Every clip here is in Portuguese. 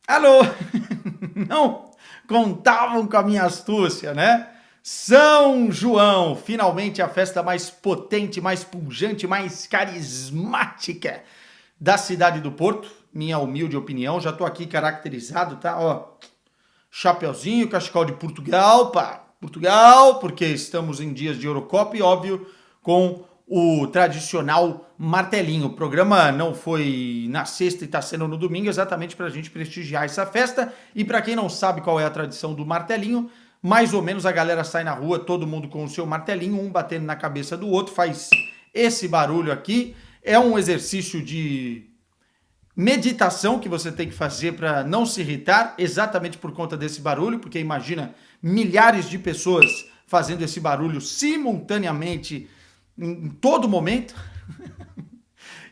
Alô? Não contavam com a minha astúcia, né? São João, finalmente a festa mais potente, mais pujante, mais carismática da cidade do Porto. Minha humilde opinião, já tô aqui caracterizado, tá? Ó, chapeuzinho, cachecol de Portugal, pá. Portugal, porque estamos em dias de Eurocopa e, óbvio, com o tradicional martelinho. O programa não foi na sexta e está sendo no domingo, exatamente para a gente prestigiar essa festa. E para quem não sabe qual é a tradição do martelinho, mais ou menos a galera sai na rua, todo mundo com o seu martelinho, um batendo na cabeça do outro, faz esse barulho aqui. É um exercício de meditação que você tem que fazer para não se irritar, exatamente por conta desse barulho, porque imagina milhares de pessoas fazendo esse barulho simultaneamente em todo momento.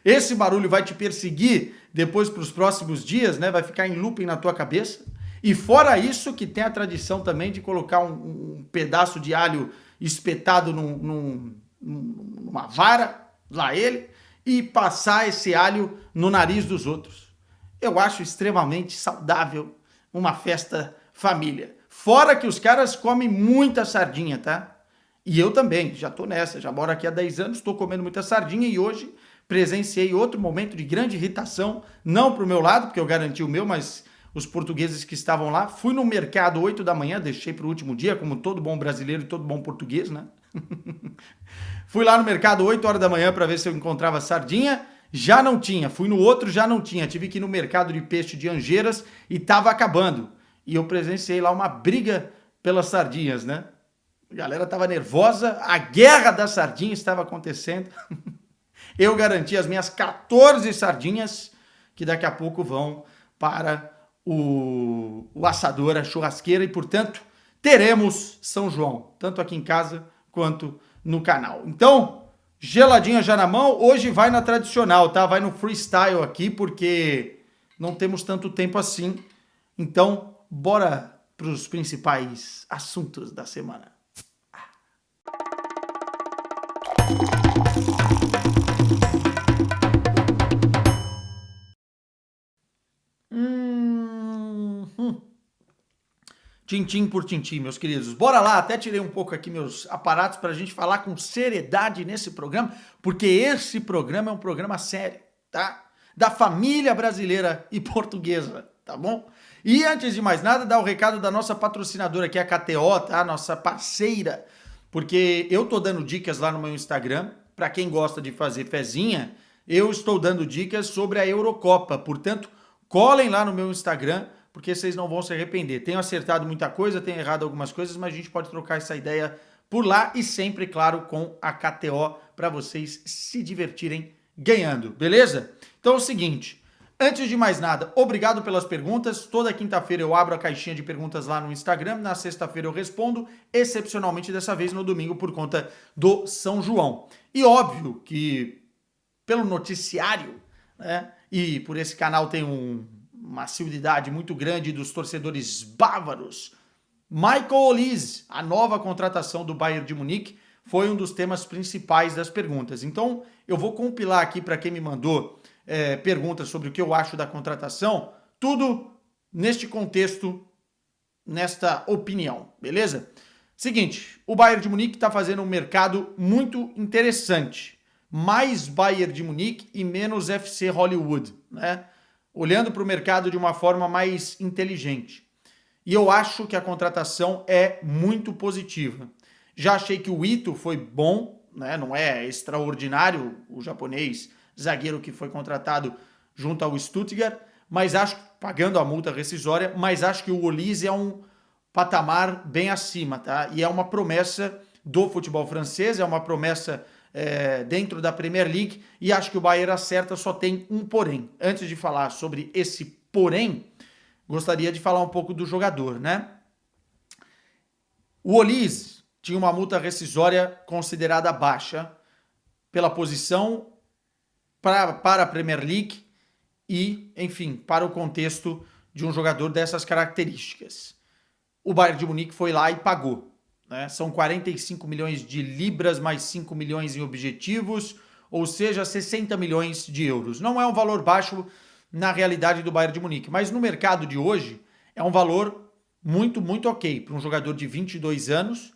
Esse barulho vai te perseguir depois para os próximos dias, né? Vai ficar em looping na tua cabeça. E fora isso, que tem a tradição também de colocar um pedaço de alho espetado numa vara, lá ele, e passar esse alho no nariz dos outros. Eu acho extremamente saudável uma festa família. Fora que os caras comem muita sardinha, tá? E eu também, já tô nessa, já moro aqui há 10 anos, estou comendo muita sardinha e hoje presenciei outro momento de grande irritação, não pro meu lado, porque eu garanti o meu, mas os portugueses que estavam lá. Fui no mercado 8 da manhã, deixei para o último dia, como todo bom brasileiro e todo bom português, né? Fui lá no mercado 8 horas da manhã para ver se eu encontrava sardinha, já não tinha. Fui no outro, já não tinha. Tive que ir no mercado de peixe de Angeiras e tava acabando. E eu presenciei lá uma briga pelas sardinhas, né? A galera tava nervosa, a guerra das sardinhas estava acontecendo. Eu garanti as minhas 14 sardinhas que daqui a pouco vão para o assador, a churrasqueira, e portanto teremos São João, tanto aqui em casa quanto no canal. Então, geladinha já na mão, hoje vai na tradicional, tá? Vai no freestyle aqui, porque não temos tanto tempo assim. Então, bora para os principais assuntos da semana. Hum. Tintim por tintim, meus queridos. Bora lá, até tirei um pouco aqui meus aparatos para a gente falar com seriedade nesse programa, porque esse programa é um programa sério, tá? Da família brasileira e portuguesa, tá bom? E antes de mais nada, dar o recado da nossa patrocinadora aqui, a KTO, tá? Nossa parceira, porque eu tô dando dicas lá no meu Instagram, para quem gosta de fazer fezinha, eu estou dando dicas sobre a Eurocopa, portanto, colhem lá no meu Instagram, porque vocês não vão se arrepender. Tenho acertado muita coisa, tenho errado algumas coisas, mas a gente pode trocar essa ideia por lá e sempre, claro, com a KTO para vocês se divertirem ganhando, beleza? Então é o seguinte, antes de mais nada, obrigado pelas perguntas. Toda quinta-feira eu abro a caixinha de perguntas lá no Instagram, na sexta-feira eu respondo, excepcionalmente dessa vez no domingo por conta do São João. E óbvio que pelo noticiário, né, e por esse canal tem uma assiduidade muito grande dos torcedores bávaros, Michael Olise, a nova contratação do Bayern de Munique, foi um dos temas principais das perguntas. Então, eu vou compilar aqui para quem me mandou perguntas sobre o que eu acho da contratação, tudo neste contexto, nesta opinião, beleza? Seguinte, o Bayern de Munique está fazendo um mercado muito interessante. Mais Bayern de Munique e menos FC Hollywood, né? Olhando para o mercado de uma forma mais inteligente. E eu acho que a contratação é muito positiva. Já achei que o Ito foi bom, né? Não é extraordinário o japonês zagueiro que foi contratado junto ao Stuttgart, mas acho, pagando a multa rescisória, mas acho que o Olise é um patamar bem acima, tá? E é uma promessa do futebol francês, é uma promessa dentro da Premier League, e acho que o Bayern acerta, só tem um porém. Antes de falar sobre esse porém, gostaria de falar um pouco do jogador, né? O Olise tinha uma multa rescisória considerada baixa pela posição para a Premier League e, enfim, para o contexto de um jogador dessas características. O Bayern de Munique foi lá e pagou. Né? São 45 milhões de libras mais 5 milhões em objetivos, ou seja, 60 milhões de euros. Não é um valor baixo, na realidade do Bayern de Munique. Mas no mercado de hoje é um valor muito, muito ok para um jogador de 22 anos,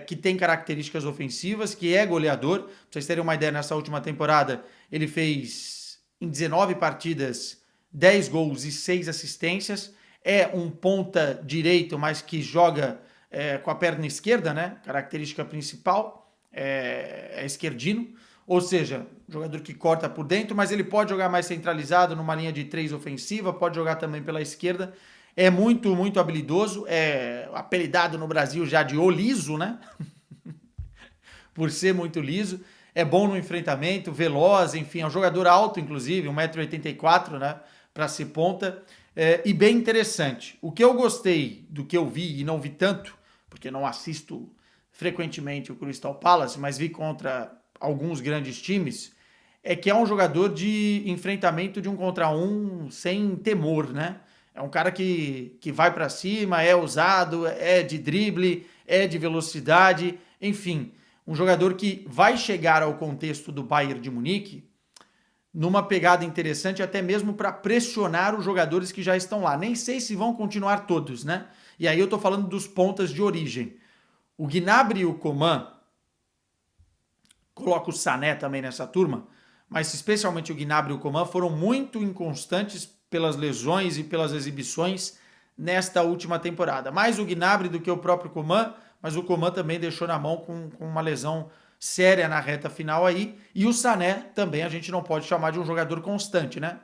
que tem características ofensivas, que é goleador. Para vocês terem uma ideia, nessa última temporada ele fez em 19 partidas 10 gols e 6 assistências. É um ponta direito, mas que joga com a perna esquerda, né? Característica principal é esquerdino. Ou seja, jogador que corta por dentro, mas ele pode jogar mais centralizado numa linha de 3 ofensiva, pode jogar também pela esquerda. É muito, muito habilidoso, é apelidado no Brasil já de O Liso, né? Por ser muito liso. É bom no enfrentamento, veloz, enfim, é um jogador alto, inclusive, 1,84 m, né? Para ser ponta. E bem interessante. O que eu gostei do que eu vi, e não vi tanto, porque não assisto frequentemente o Crystal Palace, mas vi contra alguns grandes times, é que é um jogador de enfrentamento de um contra um sem temor, né? É um cara que vai para cima, é ousado, é de drible, é de velocidade, enfim, um jogador que vai chegar ao contexto do Bayern de Munique numa pegada interessante, até mesmo para pressionar os jogadores que já estão lá. Nem sei se vão continuar todos, né? E aí eu tô falando dos pontas de origem. O Gnabry e o Coman, coloco o Sané também nessa turma, mas especialmente o Gnabry e o Coman foram muito inconstantes pelas lesões e pelas exibições nesta última temporada. Mais o Gnabry do que o próprio Coman, mas o Coman também deixou na mão com uma lesão séria na reta final aí. E o Sané também a gente não pode chamar de um jogador constante, né?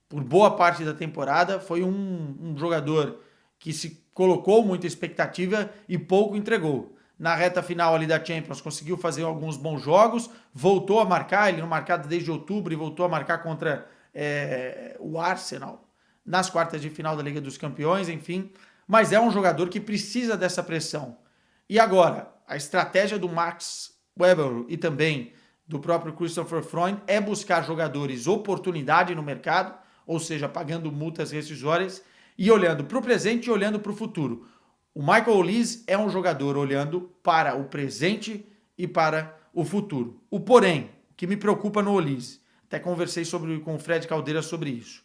Por boa parte da temporada foi um jogador que se colocou muita expectativa e pouco entregou. Na reta final ali da Champions conseguiu fazer alguns bons jogos, voltou a marcar, ele não marcado desde outubro e voltou a marcar contra o Arsenal nas quartas de final da Liga dos Campeões, enfim. Mas é um jogador que precisa dessa pressão. E agora, a estratégia do Max Weber e também do próprio Christopher Freund é buscar jogadores oportunidade no mercado, ou seja, pagando multas rescisórias e olhando para o presente e olhando para o futuro. O Michael Olise é um jogador olhando para o presente e para o futuro. O porém, que me preocupa no Olise, até conversei com o Fred Caldeira sobre isso,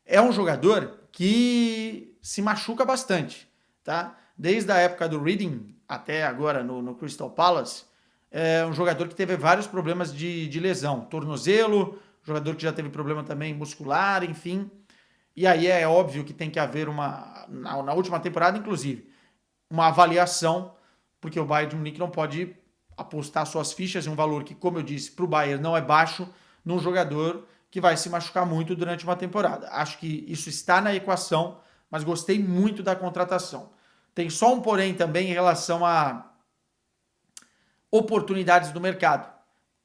é um jogador que se machuca bastante, tá? Desde a época do Reading até agora no Crystal Palace, é um jogador que teve vários problemas de lesão, tornozelo, jogador que já teve problema também muscular, enfim. E aí é óbvio que tem que haver na última temporada, inclusive, uma avaliação, porque o Bayern de Munique não pode apostar suas fichas em um valor que, como eu disse, para o Bayern não é baixo, num jogador que vai se machucar muito durante uma temporada. Acho que isso está na equação, mas gostei muito da contratação. Tem só um porém também em relação a oportunidades do mercado.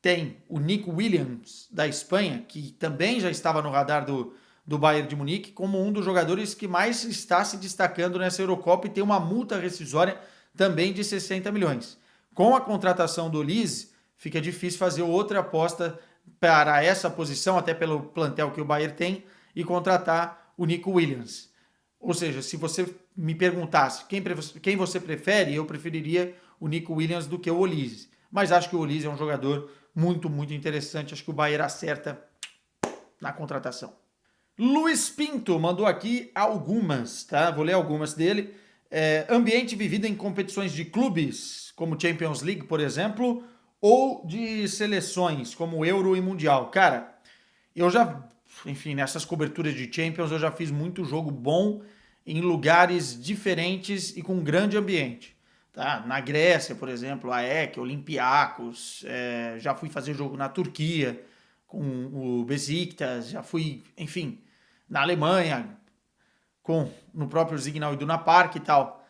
Tem o Nico Williams, da Espanha, que também já estava no radar do Bayern de Munique, como um dos jogadores que mais está se destacando nessa Eurocopa e tem uma multa rescisória também de 60 milhões. Com a contratação do Olise, fica difícil fazer outra aposta para essa posição, até pelo plantel que o Bayern tem, e contratar o Nico Williams. Ou seja, se você me perguntasse quem você prefere, eu preferiria o Nico Williams do que o Olise. Mas acho que o Olise é um jogador muito, muito interessante. Acho que o Bayern acerta na contratação. Luiz Pinto mandou aqui algumas, tá? Vou ler algumas dele. Ambiente vivido em competições de clubes, como Champions League, por exemplo, ou de seleções, como Euro e Mundial. Cara, eu já, enfim, nessas coberturas de Champions, eu já fiz muito jogo bom em lugares diferentes e com grande ambiente. Tá? Na Grécia, por exemplo, AEK, Olympiacos, já fui fazer jogo na Turquia, com o Besiktas, já fui, enfim, na Alemanha, no próprio Signal Iduna Park e tal.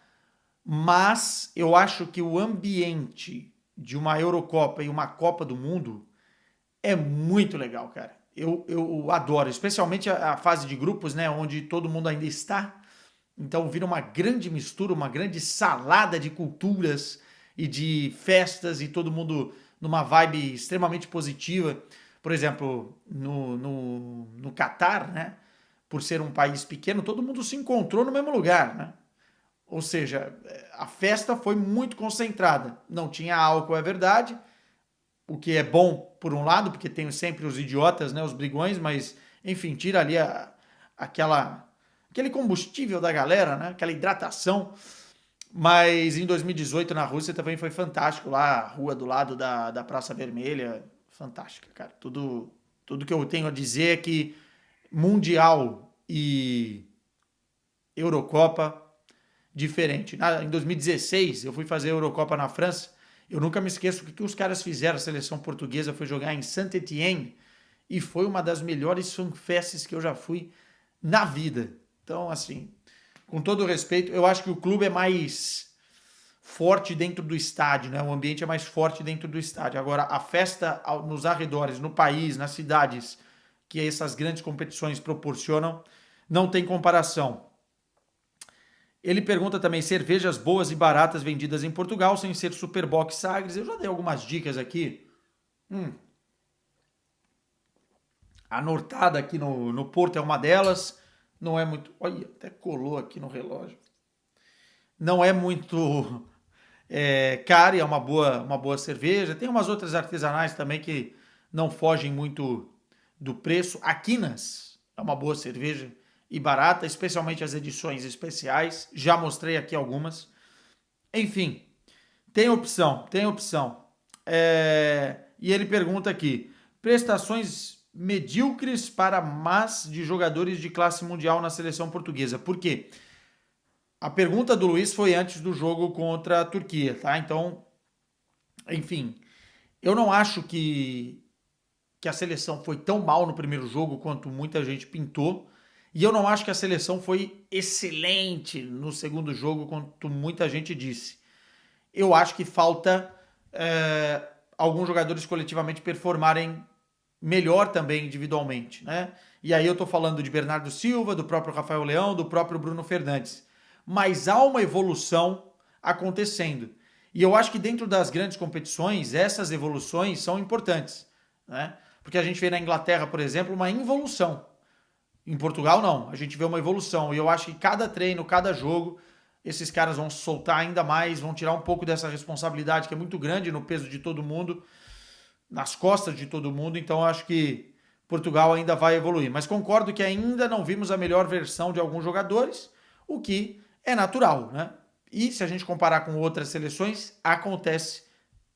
Mas eu acho que o ambiente de uma Eurocopa e uma Copa do Mundo é muito legal, cara. Eu adoro, especialmente a fase de grupos, né, onde todo mundo ainda está. Então vira uma grande mistura, uma grande salada de culturas e de festas e todo mundo numa vibe extremamente positiva. Por exemplo, no Catar, né, por ser um país pequeno, todo mundo se encontrou no mesmo lugar, né? Ou seja, a festa foi muito concentrada. Não tinha álcool, é verdade, o que é bom por um lado, porque tem sempre os idiotas, né, os brigões, mas enfim, tira ali aquele combustível da galera, né? Aquela hidratação. Mas em 2018 na Rússia também foi fantástico lá, a rua do lado da Praça Vermelha, fantástica, cara. Tudo que eu tenho a dizer é que Mundial e Eurocopa, diferente. Em 2016, eu fui fazer a Eurocopa na França, eu nunca me esqueço o que os caras fizeram, a seleção portuguesa foi jogar em Saint-Étienne, e foi uma das melhores fanfests que eu já fui na vida. Então, assim, com todo o respeito, eu acho que o clube é mais forte dentro do estádio, né? O ambiente é mais forte dentro do estádio. Agora, a festa nos arredores, no país, nas cidades que essas grandes competições proporcionam, não tem comparação. Ele pergunta também cervejas boas e baratas vendidas em Portugal, sem ser Superbox Sagres. Eu já dei algumas dicas aqui. A Nortada aqui no Porto é uma delas. Não é muito... Olha, até colou aqui no relógio. Não é muito cara, é uma boa cerveja. Tem umas outras artesanais também que não fogem muito do preço. A Quinas é uma boa cerveja e barata, especialmente as edições especiais. Já mostrei aqui algumas. Enfim, tem opção, tem opção. E ele pergunta aqui, prestações medíocres para más de jogadores de classe mundial na seleção portuguesa. Por quê? A pergunta do Luiz foi antes do jogo contra a Turquia, tá? Então, enfim, eu não acho que a seleção foi tão mal no primeiro jogo quanto muita gente pintou. E eu não acho que a seleção foi excelente no segundo jogo, quanto muita gente disse. Eu acho que falta alguns jogadores coletivamente performarem melhor também individualmente, né? E aí eu tô falando de Bernardo Silva, do próprio Rafael Leão, do próprio Bruno Fernandes. Mas há uma evolução acontecendo. E eu acho que dentro das grandes competições, essas evoluções são importantes, né? Porque a gente vê na Inglaterra, por exemplo, uma involução. Em Portugal, não. A gente vê uma evolução. E eu acho que cada treino, cada jogo, esses caras vão soltar ainda mais, vão tirar um pouco dessa responsabilidade que é muito grande no peso de todo mundo, nas costas de todo mundo. Então, eu acho que Portugal ainda vai evoluir. Mas concordo que ainda não vimos a melhor versão de alguns jogadores, o que é natural, né? E se a gente comparar com outras seleções, acontece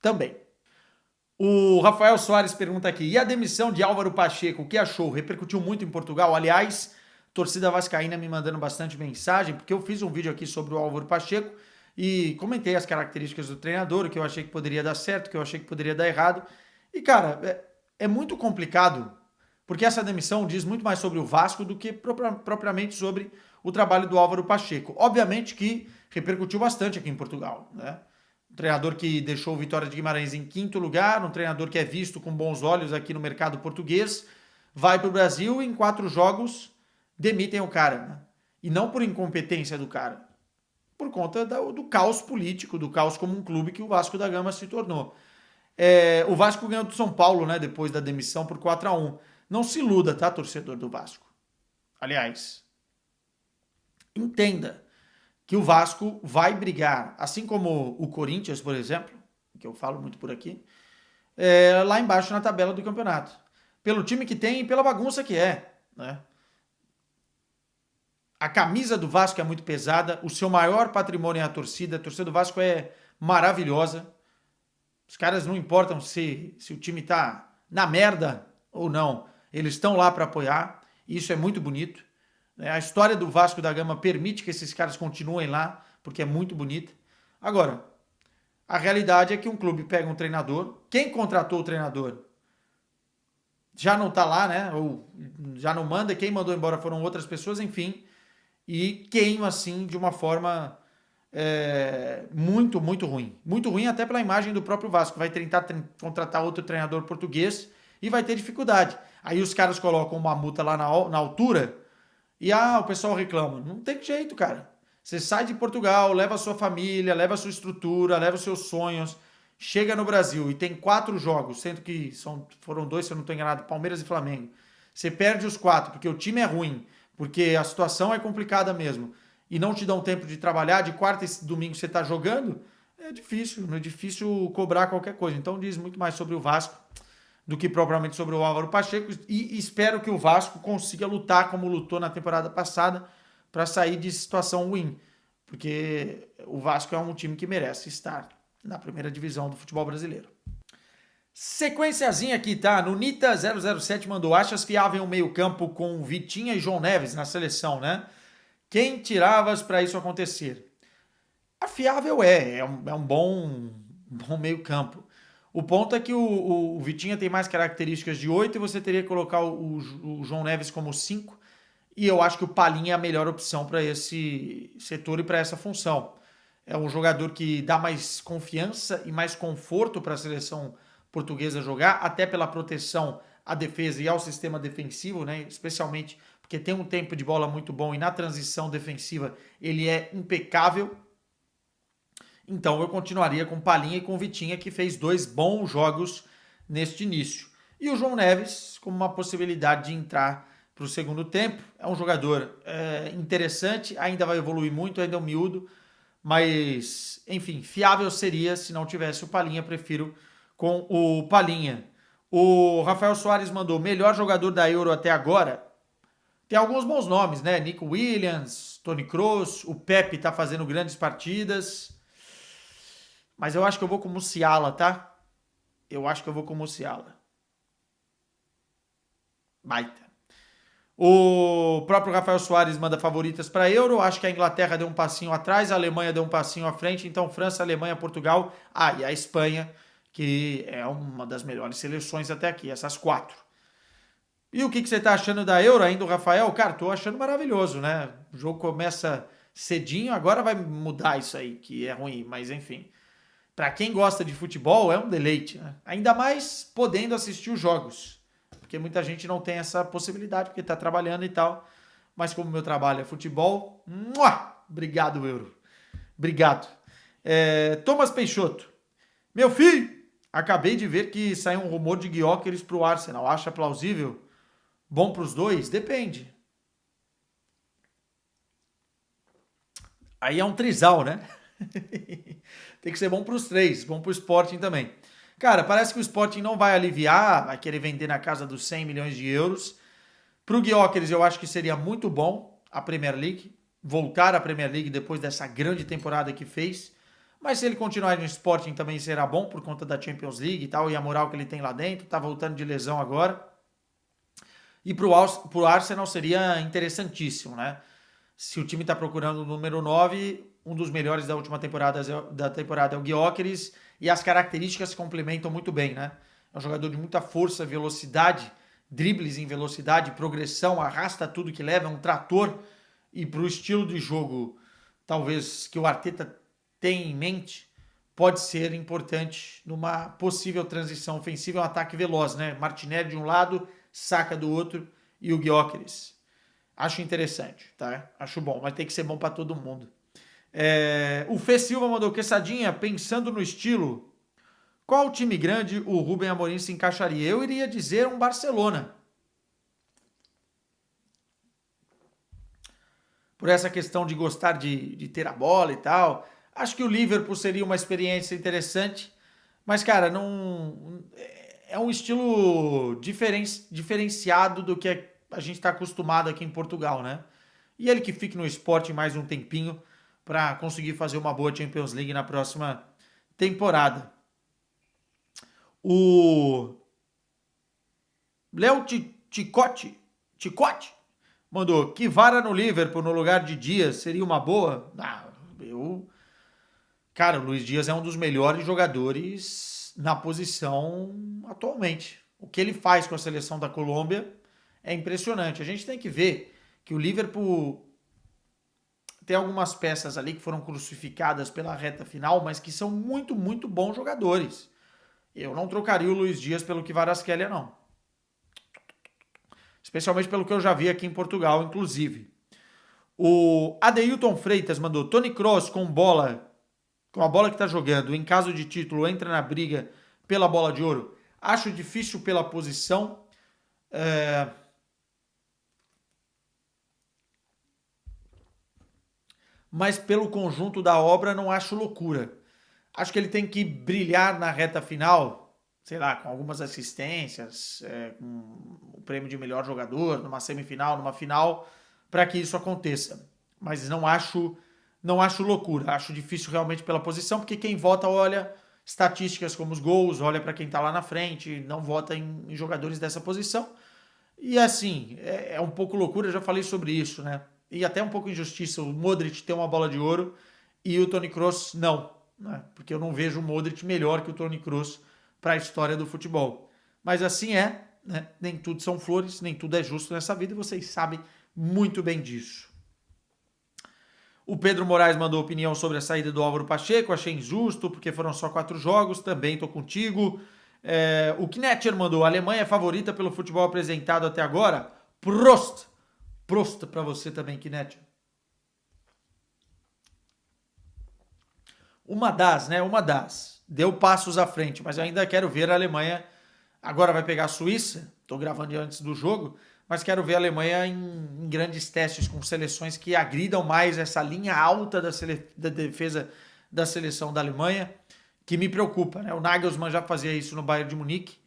também. O Rafael Soares pergunta aqui, e a demissão de Álvaro Pacheco, o que achou? Repercutiu muito em Portugal? Aliás, torcida vascaína me mandando bastante mensagem, porque eu fiz um vídeo aqui sobre o Álvaro Pacheco e comentei as características do treinador, o que eu achei que poderia dar certo, o que eu achei que poderia dar errado. E, cara, é muito complicado, porque essa demissão diz muito mais sobre o Vasco do que propriamente sobre o trabalho do Álvaro Pacheco. Obviamente que repercutiu bastante aqui em Portugal, né? Um treinador que deixou o Vitória de Guimarães em quinto lugar, um treinador que é visto com bons olhos aqui no mercado português, vai para o Brasil e em 4 jogos demitem o cara, né? E não por incompetência do cara, por conta do caos político, do caos como um clube que o Vasco da Gama se tornou. O Vasco ganhou do São Paulo, né, depois da demissão por 4-1. Não se iluda, tá, torcedor do Vasco? Aliás, entenda que o Vasco vai brigar, assim como o Corinthians, por exemplo, que eu falo muito por aqui, lá embaixo na tabela do campeonato. Pelo time que tem e pela bagunça que é, né? A camisa do Vasco é muito pesada, o seu maior patrimônio é a torcida do Vasco é maravilhosa. Os caras não importam se o time tá na merda ou não, eles estão lá para apoiar, e isso é muito bonito. A história do Vasco da Gama permite que esses caras continuem lá, porque é muito bonita. Agora, a realidade é que um clube pega um treinador, quem contratou o treinador já não tá lá, né? Ou já não manda, quem mandou embora foram outras pessoas, enfim, e queima assim de uma forma muito, muito ruim. Muito ruim até pela imagem do próprio Vasco. Vai tentar contratar outro treinador português e vai ter dificuldade. Aí os caras colocam uma multa lá na altura e o pessoal reclama. Não tem jeito, cara. Você sai de Portugal, leva a sua família, leva a sua estrutura, leva os seus sonhos, chega no Brasil e tem 4 jogos, sendo que foram 2, se eu não estou enganado, Palmeiras e Flamengo. Você perde os 4 porque o time é ruim, porque a situação é complicada mesmo, e não te dão tempo de trabalhar, de quarta e domingo você está jogando, é difícil cobrar qualquer coisa. Então diz muito mais sobre o Vasco do que propriamente sobre o Álvaro Pacheco, e espero que o Vasco consiga lutar como lutou na temporada passada para sair de situação ruim, porque o Vasco é um time que merece estar na primeira divisão do futebol brasileiro. Sequenciazinha aqui, tá? Nunita 007 mandou: achas fiável um meio-campo com Vitinha e João Neves na seleção, né? Quem tiravas para isso acontecer? A fiável é um bom meio-campo. O ponto é que o Vitinha tem mais características de 8 e você teria que colocar o João Neves como 5. E eu acho que o Palhinha é a melhor opção para esse setor e para essa função. É um jogador que dá mais confiança e mais conforto para a seleção portuguesa jogar, até pela proteção à defesa e ao sistema defensivo, né? Especialmente porque tem um tempo de bola muito bom e na transição defensiva ele é impecável. Então eu continuaria com Palhinha e com Vitinha, que fez 2 bons jogos neste início. E o João Neves como uma possibilidade de entrar para o segundo tempo. É um jogador interessante, ainda vai evoluir muito, ainda é um miúdo, mas, enfim, fiável seria se não tivesse o Palhinha, prefiro com o Palhinha. O Rafael Soares mandou: melhor jogador da Euro até agora. Tem alguns bons nomes, né? Nico Williams, Toni Kroos, o Pepe tá fazendo grandes partidas. Mas eu acho que eu vou com o Musiala, tá? Eu acho que eu vou com o Musiala. Baita. O próprio Rafael Soares manda favoritas para Euro. Acho que a Inglaterra deu um passinho atrás, a Alemanha deu um passinho à frente. Então, França, Alemanha, Portugal. E a Espanha, que é uma das melhores seleções até aqui, essas 4. E o que você tá achando da Euro ainda, Rafael? Cara, tô achando maravilhoso, né? O jogo começa cedinho, agora vai mudar isso aí, que é ruim, mas enfim. Para quem gosta de futebol, é um deleite, né? Ainda mais podendo assistir os jogos. Porque muita gente não tem essa possibilidade, porque está trabalhando e tal. Mas como meu trabalho é futebol, obrigado, Euro. Obrigado. Thomas Peixoto. Meu filho, acabei de ver que saiu um rumor de Gyökeres para o Arsenal. Acha plausível? Bom para os dois? Depende. Aí é um trisal, né? Tem que ser bom para os 3, bom para o Sporting também. Cara, parece que o Sporting não vai aliviar, vai querer vender na casa dos 100 milhões de euros. Para o Gyökeres, eu acho que seria muito bom a Premier League, voltar à Premier League depois dessa grande temporada que fez. Mas se ele continuar no Sporting também será bom por conta da Champions League e tal, e a moral que ele tem lá dentro, tá voltando de lesão agora. E para o Arsenal seria interessantíssimo, né? Se o time está procurando o número 9, um dos melhores da última temporada é o Gyökeres, e as características se complementam muito bem, né? É um jogador de muita força, velocidade, dribles em velocidade, progressão, arrasta tudo que leva, é um trator, e para o estilo de jogo, talvez, que o Arteta tem em mente, pode ser importante numa possível transição ofensiva, um ataque veloz, né? Martinelli de um lado, Saka do outro, e o Gyökeres. Acho interessante, tá? Acho bom, mas tem que ser bom para todo mundo. O Fê Silva mandou: Quesadinha, pensando no estilo, qual time grande o Rubem Amorim se encaixaria? Eu iria dizer um Barcelona. Por essa questão de gostar de ter a bola e tal. Acho que o Liverpool seria uma experiência interessante, mas, cara, não é um estilo diferenciado do que a gente está acostumado aqui em Portugal, né? E ele que fique no esporte mais um tempinho para conseguir fazer uma boa Champions League na próxima temporada. O Léo Ticote mandou: que vara no Liverpool no lugar de Dias seria uma boa? Cara, o Luiz Dias é um dos melhores jogadores na posição atualmente. O que ele faz com a seleção da Colômbia é impressionante. A gente tem que ver que o Liverpool tem algumas peças ali que foram crucificadas pela reta final, mas que são muito, muito bons jogadores. Eu não trocaria o Luiz Dias pelo Kvaratskhelia, não. Especialmente pelo que eu já vi aqui em Portugal, inclusive. O Adeilton Freitas mandou: Toni Kroos com a bola que está jogando, em caso de título, entra na briga pela bola de ouro. Acho difícil pela posição. Mas pelo conjunto da obra não acho loucura. Acho que ele tem que brilhar na reta final, sei lá, com algumas assistências, com o prêmio de melhor jogador, numa semifinal, numa final, para que isso aconteça. Mas não acho loucura, acho difícil realmente pela posição, porque quem vota olha estatísticas como os gols, olha para quem está lá na frente, não vota em jogadores dessa posição. E assim, é um pouco loucura, eu já falei sobre isso, né? E até um pouco injustiça o Modric ter uma bola de ouro e o Toni Kroos não, né? Porque eu não vejo o Modric melhor que o Toni Kroos para a história do futebol. Mas assim é, né? Nem tudo são flores, nem tudo é justo nessa vida e vocês sabem muito bem disso. O Pedro Moraes mandou opinião sobre a saída do Álvaro Pacheco, achei injusto, porque foram só 4 jogos, também tô contigo. O Knetcher mandou, a Alemanha é favorita pelo futebol apresentado até agora? Prost! Prost para você também, Knetcher. Uma das, né? Uma das. Deu passos à frente, mas eu ainda quero ver a Alemanha. Agora vai pegar a Suíça, estou gravando antes do jogo, mas quero ver a Alemanha em grandes testes com seleções que agridam mais essa linha alta da defesa da seleção da Alemanha, que me preocupa, né? O Nagelsmann já fazia isso no Bayern de Munique.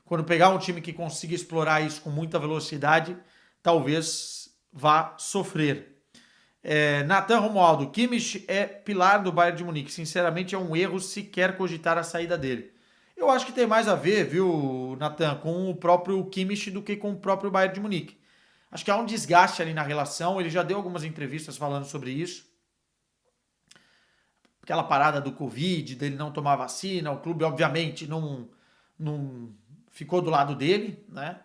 Quando pegar um time que consiga explorar isso com muita velocidade, talvez vá sofrer. Nathan Romualdo, Kimmich é pilar do Bayern de Munique. Sinceramente, é um erro sequer cogitar a saída dele. Eu acho que tem mais a ver, viu, Nathan, com o próprio Kimmich do que com o próprio Bayern de Munique. Acho que há um desgaste ali na relação. Ele já deu algumas entrevistas falando sobre isso. Aquela parada do Covid, dele não tomar vacina. O clube, obviamente, não ficou do lado dele, né?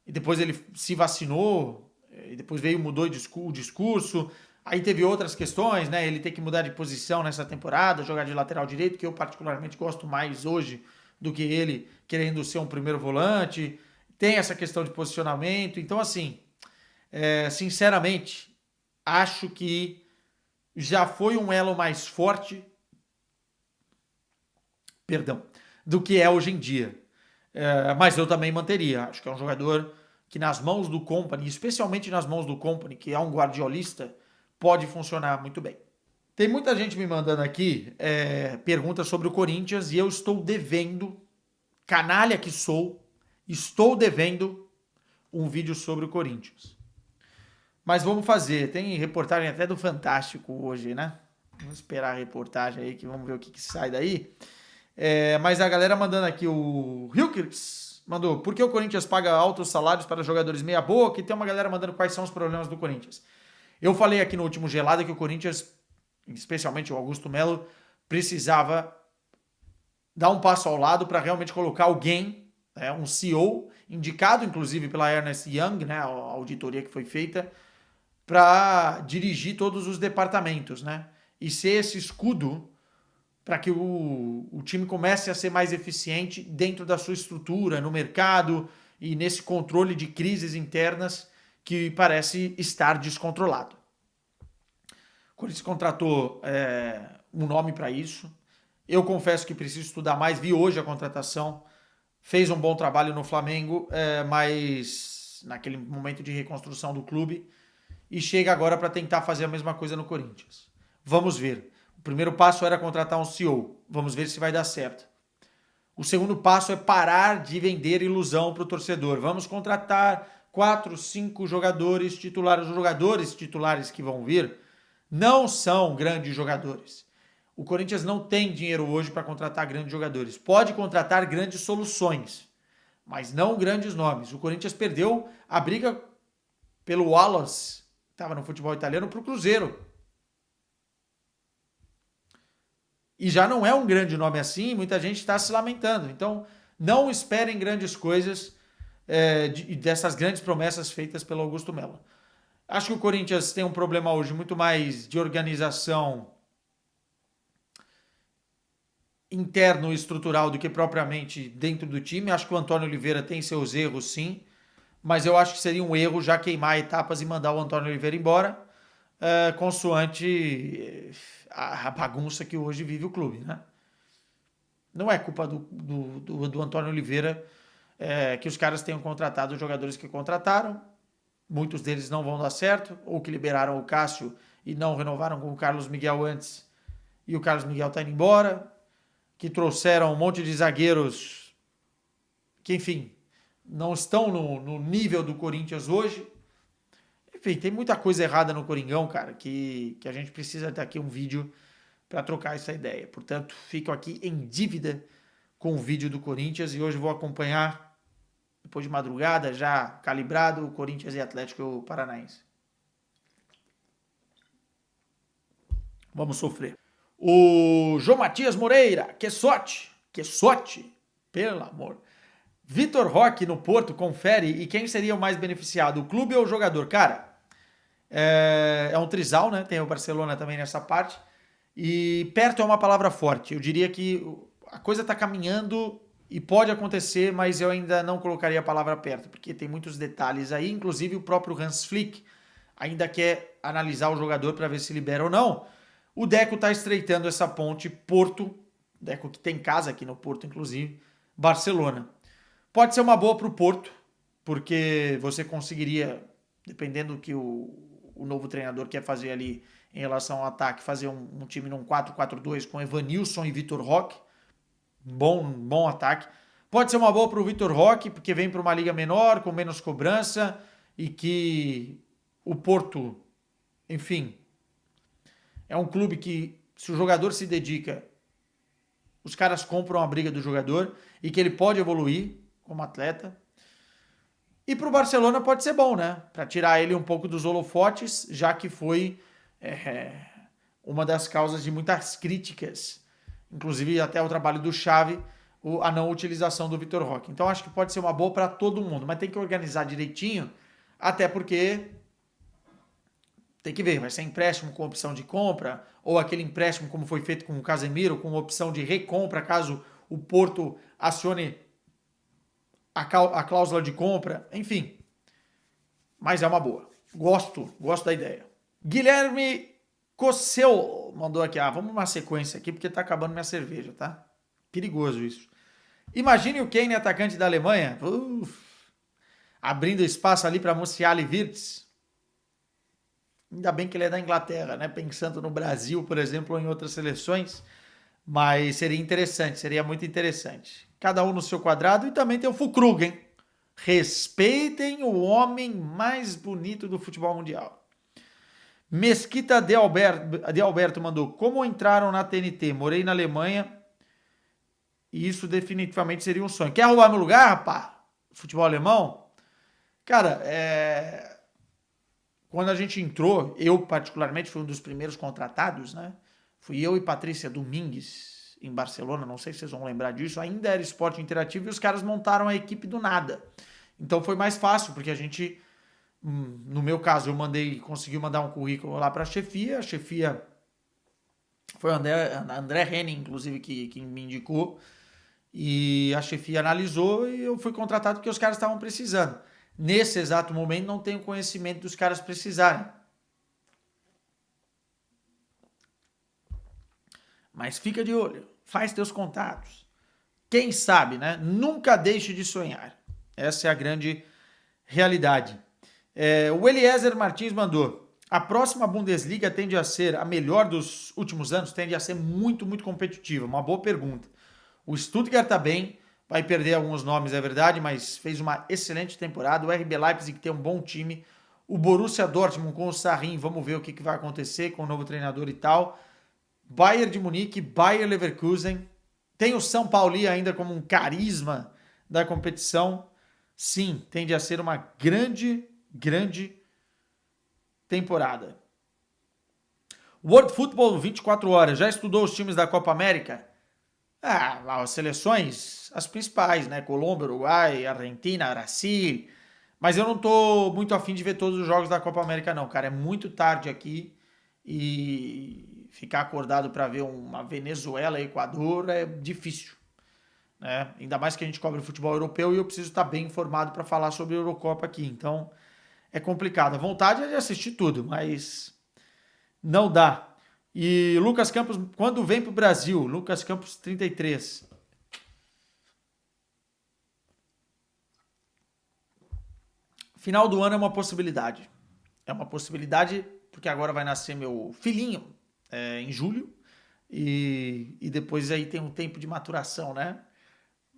E depois ele se vacinou, e depois mudou o discurso. Aí teve outras questões, né? Ele tem que mudar de posição nessa temporada, jogar de lateral direito, que eu particularmente gosto mais hoje do que ele querendo ser um primeiro volante. Tem essa questão de posicionamento. Então, assim, sinceramente, acho que já foi um elo mais forte, perdão, do que é hoje em dia. Mas eu também manteria. Acho que é um jogador que nas mãos do Kompany, especialmente nas mãos do Kompany, que é um guardiolista, pode funcionar muito bem. Tem muita gente me mandando aqui perguntas sobre o Corinthians e eu estou devendo, canalha que sou, estou devendo um vídeo sobre o Corinthians. Mas vamos fazer. Tem reportagem até do Fantástico hoje, né? Vamos esperar a reportagem aí, que vamos ver o que sai daí. Mas a galera mandando aqui, o Hilkers mandou, por que o Corinthians paga altos salários para jogadores meia boca? E tem uma galera mandando quais são os problemas do Corinthians. Eu falei aqui no último Gelada que o Corinthians, especialmente o Augusto Melo, precisava dar um passo ao lado para realmente colocar alguém, um CEO, indicado inclusive pela Ernst Young, né, a auditoria que foi feita, para dirigir todos os departamentos, né? E ser esse escudo para que o time comece a ser mais eficiente dentro da sua estrutura, no mercado e nesse controle de crises internas que parece estar descontrolado. O Corinthians contratou um nome para isso. Eu confesso que preciso estudar mais, vi hoje a contratação, fez um bom trabalho no Flamengo, mas naquele momento de reconstrução do clube, e chega agora para tentar fazer a mesma coisa no Corinthians. Vamos ver. O primeiro passo era contratar um CEO. Vamos ver se vai dar certo. O segundo passo é parar de vender ilusão para o torcedor. Vamos contratar 4, 5 jogadores titulares. Os jogadores titulares que vão vir não são grandes jogadores. O Corinthians não tem dinheiro hoje para contratar grandes jogadores. Pode contratar grandes soluções, mas não grandes nomes. O Corinthians perdeu a briga pelo Wallace, que estava no futebol italiano, para o Cruzeiro. E já não é um grande nome assim, muita gente está se lamentando. Então, não esperem grandes coisas dessas grandes promessas feitas pelo Augusto Melo. Acho que o Corinthians tem um problema hoje muito mais de organização interno e estrutural do que propriamente dentro do time. Acho que o Antônio Oliveira tem seus erros, sim, mas eu acho que seria um erro já queimar etapas e mandar o Antônio Oliveira embora, consoante a bagunça que hoje vive o clube, né? Não é culpa do Antônio Oliveira que os caras tenham contratado os jogadores que contrataram. Muitos deles não vão dar certo, ou que liberaram o Cássio e não renovaram com o Carlos Miguel antes, e o Carlos Miguel está indo embora, que trouxeram um monte de zagueiros que, enfim, não estão no nível do Corinthians hoje. Enfim, tem muita coisa errada no Coringão, cara, que a gente precisa ter aqui um vídeo para trocar essa ideia. Portanto, fico aqui em dívida com o vídeo do Corinthians e hoje vou acompanhar, depois de madrugada, já calibrado, o Corinthians e Atlético Paranaense. Vamos sofrer. O João Matias Moreira, que sorte, pelo amor. Vitor Roque no Porto, confere, e quem seria o mais beneficiado, o clube ou o jogador? Cara, é um trisal, né? Tem o Barcelona também nessa parte. E perto é uma palavra forte. Eu diria que a coisa está caminhando e pode acontecer, mas eu ainda não colocaria a palavra perto, porque tem muitos detalhes aí, inclusive o próprio Hans Flick ainda quer analisar o jogador para ver se libera ou não. O Deco está estreitando essa ponte Porto, Deco que tem casa aqui no Porto, inclusive, Barcelona. Pode ser uma boa para o Porto, porque você conseguiria, dependendo do que o novo treinador quer fazer ali em relação ao ataque, fazer um time num 4-4-2 com Evanilson e Vitor Roque. Bom ataque. Pode ser uma boa para o Vitor Roque, porque vem para uma liga menor, com menos cobrança, e que o Porto, enfim, é um clube que, se o jogador se dedica, os caras compram a briga do jogador e que ele pode evoluir como atleta. E para o Barcelona pode ser bom, né? Para tirar ele um pouco dos holofotes, já que foi uma das causas de muitas críticas, inclusive até o trabalho do Xavi, a não utilização do Vitor Roque. Então acho que pode ser uma boa para todo mundo, mas tem que organizar direitinho, até porque tem que ver, vai ser empréstimo com opção de compra, ou aquele empréstimo como foi feito com o Casemiro, com opção de recompra, caso o Porto acione a cláusula de compra, enfim. Mas é uma boa. Gosto da ideia. Guilherme Cossel mandou aqui, vamos numa sequência aqui, porque tá acabando minha cerveja, tá? Perigoso isso. Imagine o Kane, atacante da Alemanha, abrindo espaço ali para Musiala e Wirtz. Ainda bem que ele é da Inglaterra, né? Pensando no Brasil, por exemplo, ou em outras seleções. Mas seria interessante, seria muito interessante. Cada um no seu quadrado, e também tem o Füllkrug, hein? Respeitem o homem mais bonito do futebol mundial. Mesquita de Alberto mandou: como entraram na TNT? Morei na Alemanha e isso definitivamente seria um sonho. Quer roubar meu lugar, rapá? Futebol alemão? Cara, quando a gente entrou, eu particularmente fui um dos primeiros contratados, né? Fui eu e Patrícia Domingues em Barcelona, não sei se vocês vão lembrar disso, ainda era esporte interativo e os caras montaram a equipe do nada. Então foi mais fácil, porque a gente, no meu caso, consegui mandar um currículo lá para a chefia foi o André Henning, inclusive, que me indicou, e a chefia analisou e eu fui contratado porque os caras estavam precisando. Nesse exato momento não tenho conhecimento dos caras precisarem. Mas fica de olho, faz teus contatos. Quem sabe, né? Nunca deixe de sonhar. Essa é a grande realidade. O Eliezer Martins mandou: a próxima Bundesliga tende a ser a melhor dos últimos anos? Tende a ser muito, muito competitiva. Uma boa pergunta. O Stuttgart está bem, vai perder alguns nomes, é verdade, mas fez uma excelente temporada. O RB Leipzig tem um bom time. O Borussia Dortmund com o Sarrin, vamos ver o que vai acontecer com o novo treinador e tal. Bayern de Munique, Bayer Leverkusen. Tem o São Paulo ainda como um carisma da competição. Sim, tende a ser uma grande temporada. World Football 24 horas. Já estudou os times da Copa América? As seleções, as principais, né? Colômbia, Uruguai, Argentina, Brasil. Mas eu não tô muito afim de ver todos os jogos da Copa América, não, cara. É muito tarde aqui e ficar acordado para ver uma Venezuela e Equador é difícil, né? Ainda mais que a gente cobre o futebol europeu e eu preciso estar bem informado para falar sobre a Eurocopa aqui. Então é complicado. A vontade é de assistir tudo, mas não dá. E Lucas Campos, quando vem para o Brasil? Lucas Campos 33. Final do ano é uma possibilidade. É uma possibilidade porque agora vai nascer meu filhinho em julho e depois aí tem um tempo de maturação, né?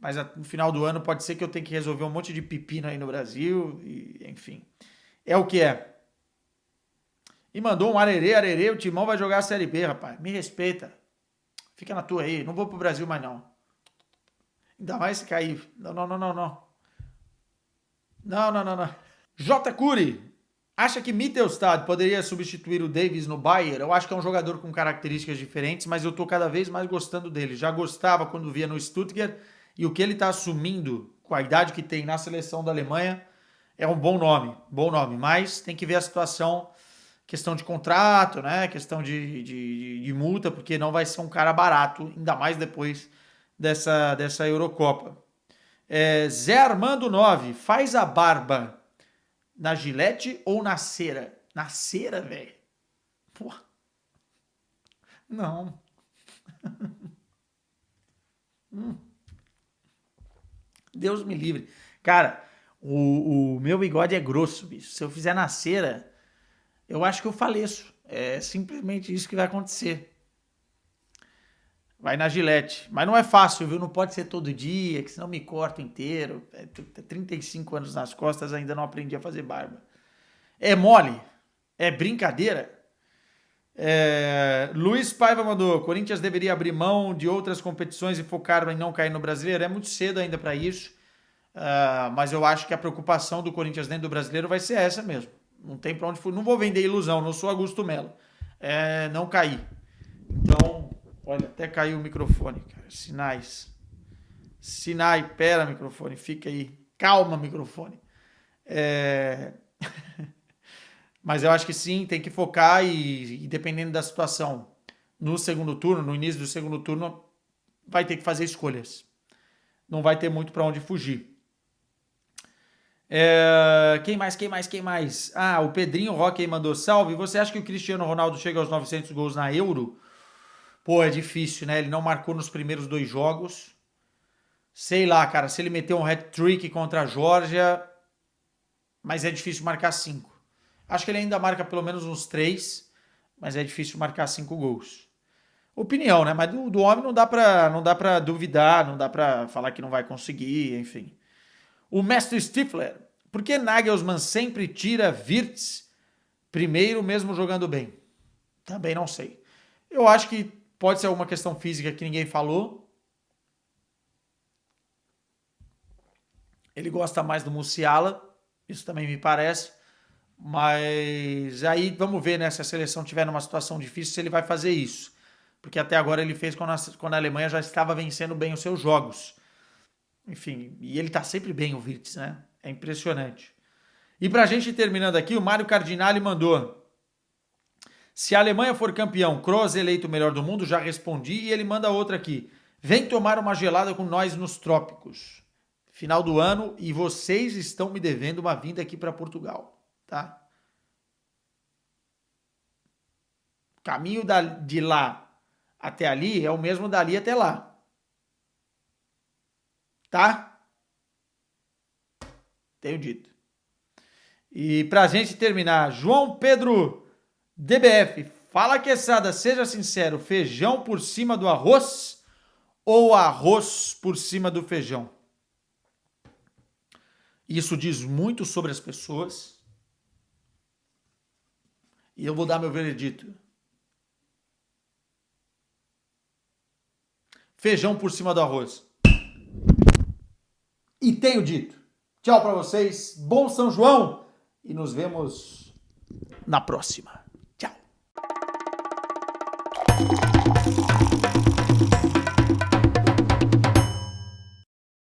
mas no final do ano pode ser que eu tenha que resolver um monte de pepino aí no Brasil, e, enfim. É o que é. E mandou um arerê, o Timão vai jogar a Série B, rapaz. Me respeita. Fica na tua aí, não vou pro Brasil mais não. Ainda mais se cair. Não. Não. J. Cury, acha que Mittelstadt poderia substituir o Davis no Bayern? Eu acho que é um jogador com características diferentes, mas eu tô cada vez mais gostando dele. Já gostava quando via no Stuttgart, e o que ele tá assumindo com a idade que tem na seleção da Alemanha é um bom nome, mas tem que ver a situação, questão de contrato, né? Questão de multa, porque não vai ser um cara barato, ainda mais depois dessa Eurocopa. Zé Armando 9, faz a barba na Gillette ou na cera? Na cera, velho? Porra. Não. Deus me livre. Cara, o meu bigode é grosso, bicho. Se eu fizer na cera, eu acho que eu faleço. É simplesmente isso que vai acontecer. Vai na Gillette. Mas não é fácil, viu? Não pode ser todo dia, que senão me corto inteiro. 35 anos nas costas, ainda não aprendi a fazer barba. É mole? É brincadeira? Luiz Paiva mandou: Corinthians deveria abrir mão de outras competições e focar em não cair no Brasileiro. É muito cedo ainda para isso. Mas eu acho que a preocupação do Corinthians dentro do Brasileiro vai ser essa mesmo. Não tem para onde fugir. Não vou vender ilusão, não sou Augusto Melo. Não cair. Então, olha, até caiu o microfone, cara. Sinais. Pera, microfone, fica aí. Calma, microfone. Mas eu acho que sim, tem que focar e dependendo da situação, no segundo turno, no início do segundo turno, vai ter que fazer escolhas. Não vai ter muito para onde fugir. Quem mais? O Pedrinho Roque mandou: salve, você acha que o Cristiano Ronaldo chega aos 900 gols na Euro? Pô, é difícil, né? Ele não marcou nos primeiros 2 jogos. Sei lá, cara, se ele meter um hat-trick contra a Geórgia, mas é difícil marcar 5. Acho que ele ainda marca pelo menos uns 3, mas é difícil marcar 5 gols. Opinião, né? Mas do homem não dá pra duvidar, não dá pra falar que não vai conseguir, enfim. O mestre Stifler: por que Nagelsmann sempre tira Wirtz primeiro, mesmo jogando bem? Também não sei. Eu acho que pode ser alguma questão física que ninguém falou. Ele gosta mais do Musiala, isso também me parece. Mas aí vamos ver, né? Se a seleção estiver numa situação difícil, se ele vai fazer isso. Porque até agora ele fez quando a Alemanha já estava vencendo bem os seus jogos. Enfim, e ele tá sempre bem, o Wirtz, né? É impressionante. E pra gente terminando aqui, o Mário Cardinale mandou: se a Alemanha for campeão, Kroos eleito o melhor do mundo, já respondi. E ele manda outra aqui: vem tomar uma gelada com nós nos trópicos. Final do ano e vocês estão me devendo uma vinda aqui para Portugal, tá? O caminho de lá até ali é o mesmo dali até lá. Tá? Tenho dito. E pra gente terminar, João Pedro DBF: fala, Quesada, seja sincero, feijão por cima do arroz ou arroz por cima do feijão? Isso diz muito sobre as pessoas. E eu vou dar meu veredito. Feijão por cima do arroz. E tenho dito. Tchau pra vocês. Bom São João. E nos vemos na próxima.